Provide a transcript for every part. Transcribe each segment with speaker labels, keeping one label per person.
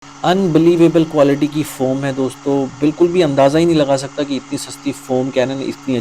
Speaker 1: Unbelievable quality की foam है दोस्तों, बिल्कुल भी अंदाज़ा ही नहीं लगा सकता कि इतनी सस्ती फ़ोम कैनन इतनी।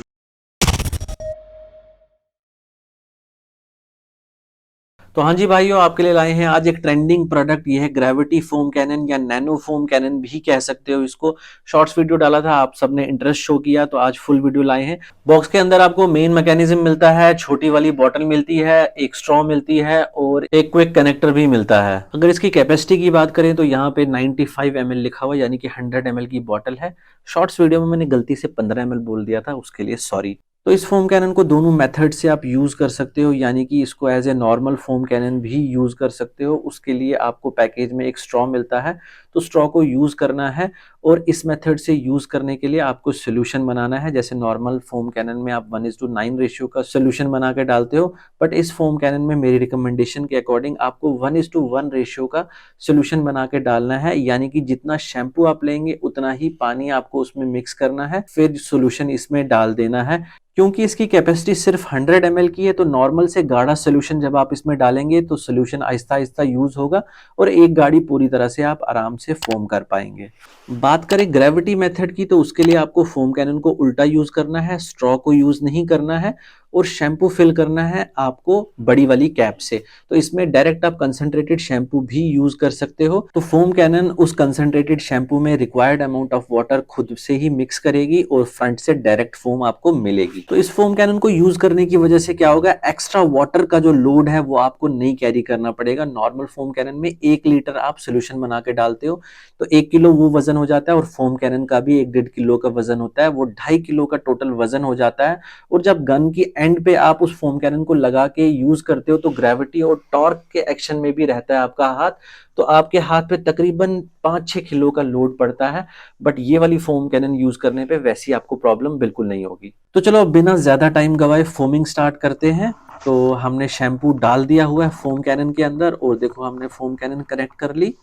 Speaker 1: तो हाँ जी भाइयों, आपके लिए लाए हैं आज एक ट्रेंडिंग प्रोडक्ट। ये है ग्रेविटी फोम कैनन या नैनो फोम कैनन भी कह सकते हो इसको। शॉर्ट्स वीडियो डाला था, आप सबने इंटरेस्ट शो किया, तो आज फुल वीडियो लाए हैं। बॉक्स के अंदर आपको मेन मैकेनिज्म मिलता है, छोटी वाली बॉटल मिलती है, एक स्ट्रॉ मिलती है और एक क्विक कनेक्टर भी मिलता है। अगर इसकी कैपेसिटी की बात करें तो यहाँ पे 95 ml लिखा हुआ है, यानी कि 100 ml की बॉटल है। शॉर्ट्स वीडियो में मैंने गलती से 15 ml बोल दिया था, उसके लिए सॉरी। तो इस फोम कैनन को दोनों मेथड से आप यूज़ कर सकते हो, यानी कि इसको as a normal foam cannon भी यूज़ कर सकते हो। उसके लिए आपको पैकेज में एक स्ट्रॉ मिलता है, तो स्ट्रॉ को यूज़ करना है। और इस मेथड से यूज़ करने के लिए आपको सोल्यूशन बनाना है। जैसे नॉर्मल फोम कैनन में आप 1:9 रेशियो का सोल्यूशन बना के डालते हो, बट इस फोम कैनन में मेरी रिकमेंडेशन के अकॉर्डिंग आपको 1:1 रेशियो का सोल्यूशन बना के डालना है। यानी कि जितना शैम्पू आप लेंगे उतना ही पानी आपको उसमें मिक्स करना है, फिर सोल्यूशन इसमें डाल देना है। क्योंकि इसकी कैपेसिटी सिर्फ 100 ml की है, तो नॉर्मल से गाढ़ा सोल्यूशन जब आप इसमें डालेंगे तो सोल्यूशन आहिस्ता आहिस्ता यूज होगा और एक गाड़ी पूरी तरह से आप आराम से फोम कर पाएंगे। बात करें ग्रेविटी मेथड की, तो उसके लिए आपको फोम कैनन को उल्टा यूज करना है, स्ट्रॉ को यूज नहीं करना है और शैम्पू फिल करना है आपको बड़ी वाली कैप से। तो इसमें डायरेक्ट आप कंसंट्रेटेड शैम्पू भी यूज कर सकते हो। तो फोम कैनन उस कंसंट्रेटेड शैम्पू में रिक्वायर्ड अमाउंट ऑफ वाटर खुद से ही मिक्स करेगी और फ्रंट से डायरेक्ट फोम आपको मिलेगी। तो इस फोम कैनन को यूज करने की वजह से क्या होगा, एक्स्ट्रा वाटर का जो लोड है वो आपको नहीं कैरी करना पड़ेगा। नॉर्मल फोम कैनन में 1 लीटर आप सोल्यूशन बना के डालते हो, तो 1 किलो वो वजन हो जाता है और फोम कैनन का भी 1-1.5 किलो का वजन होता है, वो 2.5 किलो का टोटल वजन हो जाता है। और जब गन की एंड पे आप उस फोम कैनन को लगा के यूज करते हो तो ग्रेविटी और टॉर्क के एक्शन में भी रहता है आपका हाथ, तो आपके हाथ पे तकरीबन 5-6 किलो का लोड पड़ता है। बट ये वाली फोम कैनन यूज करने पे वैसी आपको प्रॉब्लम बिल्कुल नहीं होगी। तो चलो अब बिना ज्यादा टाइम गवाए फोमिंग स्टार्ट करते हैं। तो हमने शैम्पू डाल दिया हुआ है फोम कैनन के अंदर और देखो हमने फोम कैनन कनेक्ट कर ली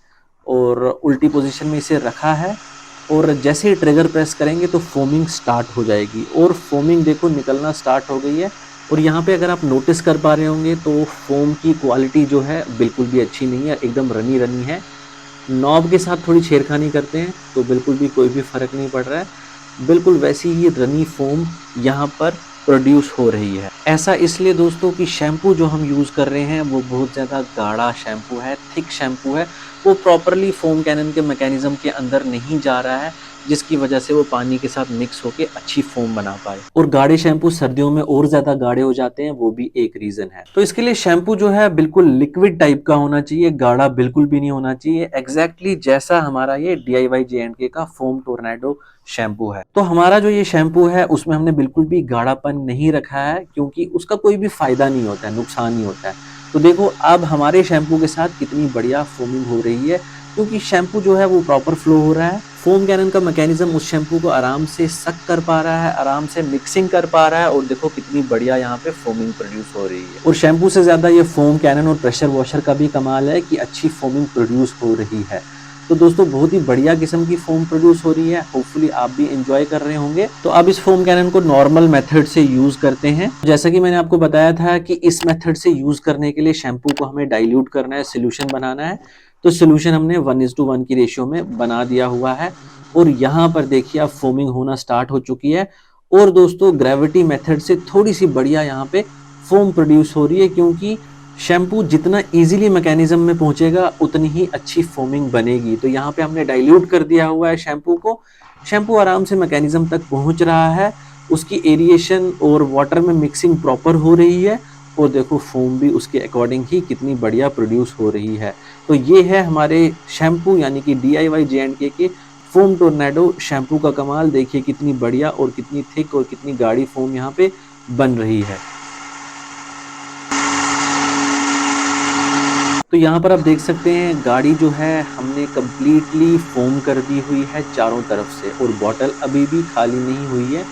Speaker 1: और उल्टी पोजीशन में इसे रखा है। और जैसे ही ट्रिगर प्रेस करेंगे तो फोमिंग स्टार्ट हो जाएगी और फोमिंग देखो निकलना स्टार्ट हो गई है। और यहाँ पे अगर आप नोटिस कर पा रहे होंगे तो फोम की क्वालिटी जो है बिल्कुल भी अच्छी नहीं है, एकदम रनी रनी है। नॉब के साथ थोड़ी छेड़खानी करते हैं तो बिल्कुल भी कोई भी फर्क नहीं पड़ रहा है, बिल्कुल वैसी ही रनी फोम यहाँ पर प्रोड्यूस हो रही है। ऐसा इसलिए दोस्तों कि शैम्पू जो हम यूज कर रहे हैं वो बहुत ज्यादा गाढ़ा शैम्पू है, थिक शैम्पू है। वो प्रॉपरली फोम कैनन के मैकेनिज्म के अंदर नहीं जा रहा है, जिसकी वजह से वो पानी के साथ मिक्स होके अच्छी फोम बना पाए। और गाढ़े शैम्पू सर्दियों में और ज्यादा गाढ़े हो जाते हैं, वो भी एक रीजन है। तो इसके लिए शैम्पू जो है बिल्कुल लिक्विड टाइप का होना चाहिए, गाढ़ा बिल्कुल भी नहीं होना चाहिए। एग्जैक्टली जैसा हमारा ये DIY J&K का फोम टोर्नेडो शैम्पू है। तो हमारा जो ये शैम्पू है उसमें हमने बिल्कुल भी गाढ़ापन नहीं रखा है, क्योंकि उसका कोई भी फायदा नहीं होता है, नुकसान ही होता है। तो देखो अब हमारे शैम्पू के साथ कितनी बढ़िया फोमिंग हो रही है, क्योंकि शैम्पू जो है वो प्रॉपर फ्लो हो रहा है। फोम कैनन का मैकेनिज्म उस शैम्पू को आराम से सक कर पा रहा है, आराम से मिक्सिंग कर पा रहा है और देखो कितनी बढ़िया यहाँ पे फोमिंग प्रोड्यूस हो रही है। और शैम्पू से ज्यादा ये फोम कैनन और प्रेशर वॉशर का भी कमाल है कि अच्छी फोमिंग प्रोड्यूस हो रही है। तो दोस्तों बहुत ही बढ़िया किस्म की फोम प्रोड्यूस हो रही है, होपफुली आप भी एंजॉय कर रहे होंगे। तो अब इस फोम कैनन को नॉर्मल मेथड से यूज करते हैं। जैसा कि मैंने आपको बताया था कि इस मेथड से यूज करने के लिए शैम्पू को हमें डाइल्यूट करना है, सोल्यूशन बनाना है। तो सोल्यूशन हमने 1:1 की रेशियो में बना दिया हुआ है और यहाँ पर देखिए अब फोमिंग होना स्टार्ट हो चुकी है। और दोस्तों ग्रेविटी मेथड से थोड़ी सी बढ़िया यहाँ पे फोम प्रोड्यूस हो रही है, क्योंकि शैम्पू जितना इजीली मैकेनिज्म में पहुंचेगा उतनी ही अच्छी फोमिंग बनेगी। तो यहाँ पे हमने डाइल्यूट कर दिया हुआ है शैम्पू को, शैम्पू आराम से मैकेनिज्म तक पहुंच रहा है, उसकी एरिएशन और वाटर में मिक्सिंग प्रॉपर हो रही है और देखो फोम भी उसके अकॉर्डिंग ही कितनी बढ़िया प्रोड्यूस हो रही है। तो ये है हमारे शैम्पू यानी कि DIY J&K के फोम टोर्नेडो शैम्पू का कमाल। देखिए कितनी बढ़िया और कितनी थिक और कितनी गाढ़ी फोम यहाँ पे बन रही है। तो यहाँ पर आप देख सकते हैं गाड़ी जो है हमने कंप्लीटली फोम कर दी हुई है चारों तरफ से और बॉटल अभी भी खाली नहीं हुई है।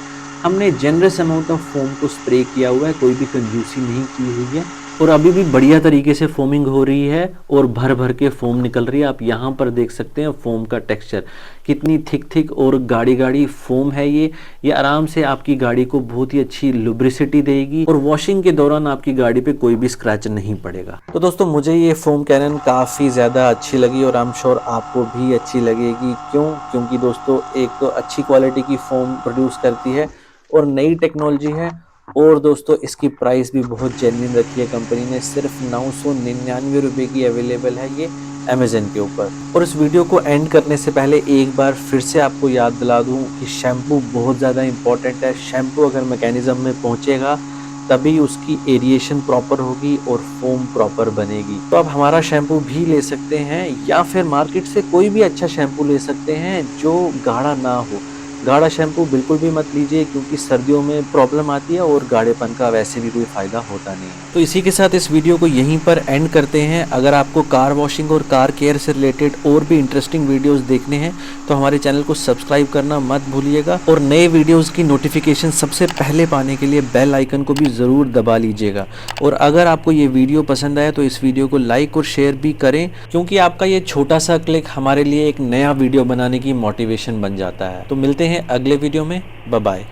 Speaker 1: हमने जेनरस अमाउंट ऑफ फोम को स्प्रे किया हुआ है, कोई भी कंजूसी नहीं की हुई है। और अभी भी बढ़िया तरीके से फोमिंग हो रही है और भर भर के फोम निकल रही है। आप यहाँ पर देख सकते हैं फोम का टेक्सचर कितनी थिक और गाढ़ी गाढ़ी फोम है। ये आराम से आपकी गाड़ी को बहुत ही अच्छी लुब्रिसिटी देगी और वॉशिंग के दौरान आपकी गाड़ी पे कोई भी स्क्रैच नहीं पड़ेगा। तो दोस्तों मुझे ये फोम कैनन काफ़ी ज़्यादा अच्छी लगी और आई एम श्योर आपको भी अच्छी लगेगी। क्योंकि दोस्तों एक तो अच्छी क्वालिटी की फोम प्रोड्यूस करती है और नई टेक्नोलॉजी है, और दोस्तों इसकी प्राइस भी बहुत जेन्युइन रखी है कंपनी ने। सिर्फ 999 रुपये की अवेलेबल है ये अमेजन के ऊपर। और इस वीडियो को एंड करने से पहले एक बार फिर से आपको याद दिला दूं कि शैम्पू बहुत ज़्यादा इंपॉर्टेंट है। शैम्पू अगर मैकेनिज्म में पहुंचेगा तभी उसकी एरिएशन प्रॉपर होगी और फोम प्रॉपर बनेगी। तो आप हमारा शैम्पू भी ले सकते हैं या फिर मार्केट से कोई भी अच्छा शैम्पू ले सकते हैं जो गाढ़ा ना हो। गाढ़ा शैम्पू बिल्कुल भी मत लीजिए क्योंकि सर्दियों में प्रॉब्लम आती है और गाढ़ेपन का वैसे भी कोई फ़ायदा होता नहीं है। तो इसी के साथ इस वीडियो को यहीं पर एंड करते हैं। अगर आपको कार वॉशिंग और कार केयर से रिलेटेड और भी इंटरेस्टिंग वीडियोस देखने हैं तो हमारे चैनल को सब्सक्राइब करना मत भूलिएगा और नए वीडियोज़ की नोटिफिकेशन सबसे पहले पाने के लिए बेल आइकन को भी ज़रूर दबा लीजिएगा। और अगर आपको ये वीडियो पसंद आया तो इस वीडियो को लाइक और शेयर भी करें, क्योंकि आपका ये छोटा सा क्लिक हमारे लिए एक नया वीडियो बनाने की मोटिवेशन बन जाता है। तो मिलते हैं अगले वीडियो में। Bye bye.